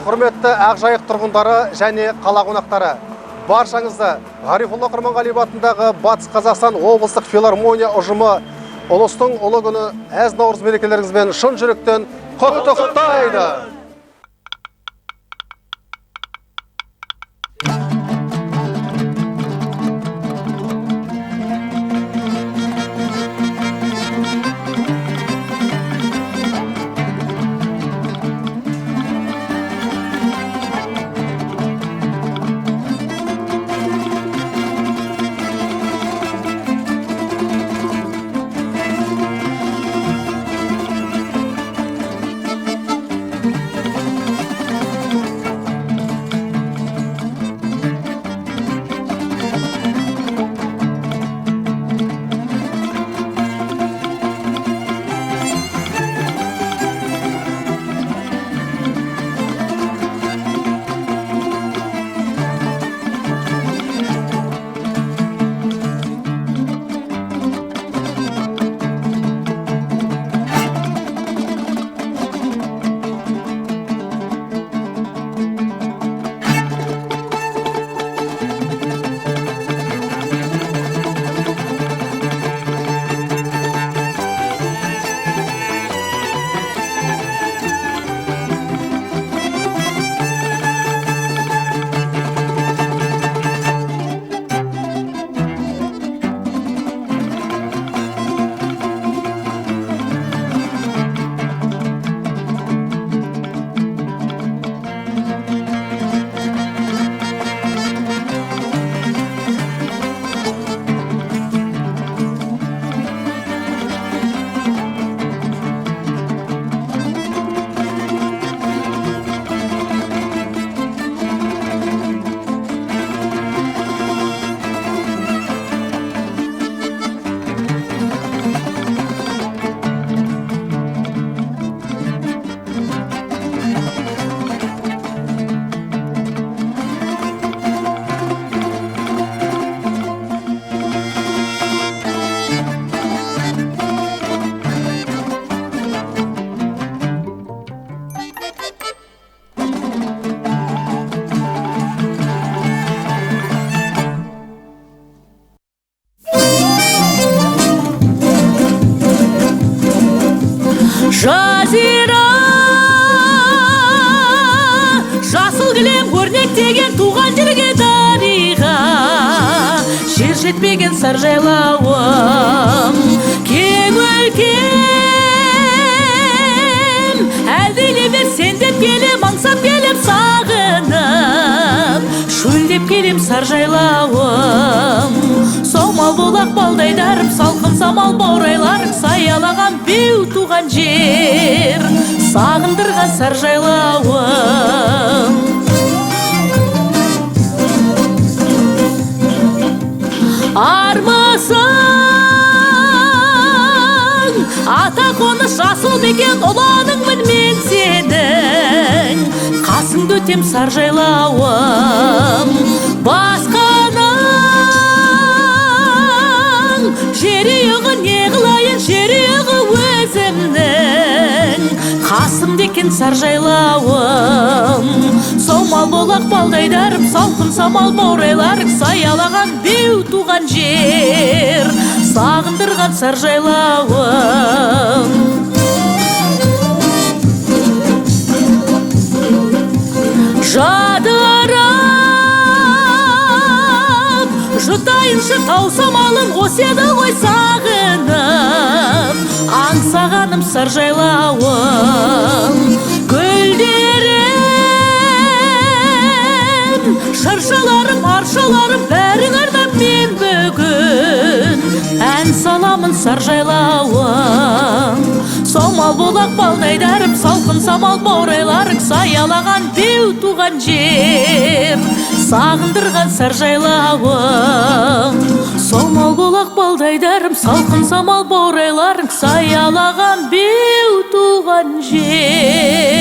құрметті Ақжайық тұрғындары және қала қонақтары. Баршаңызды Ғарифолла Құрманғалиев атындағы Батыс Қазақстан облыстық филармония ұжымы ұлыстың ұлы күні әз наурыз мерекелеріңізбен шын жүректен құттықтайды. Жазира, жасыл кілем өрнектеген туған жерге дариға, жер жетпеген сар жайлауым, кең өлкем, әлдейле бер сен деп келем, аңсап келем сағынып, шөлдеп келем сар жайлауым. Сомал болақ балдайдарым, салқын самал баурайларың, саялаған беу туған жер, сағындырған сар жайлауым. Армысың, ата қоныс жасыл мекен, ұланыңмын мен сенің, қасыңды өтем сар жайлауым. Жерігі не қылайын, жерігі өзімнің, қасымда екен сар жайлауым. Сомал болақ балдайдарым, салқын самал баурайларың, саялаған беу туған жер, сағындырған сар жайлауым. Жұтайыншы тау самалым, оседі ғой сағынып, аңсағаным сар жайлауым. Гүлдерім, шыршаларым, аршаларым, бәрің арнап мен бүгін ән саламын сар жайлауым. Сомал болақ балдайдарым, салқын самал баурайларың, саялаған беу туған жер, сағындырған сар жайлауым. Сомал болақ балдайдарым, салқын самал баурайларың, саялаған беу туған жер.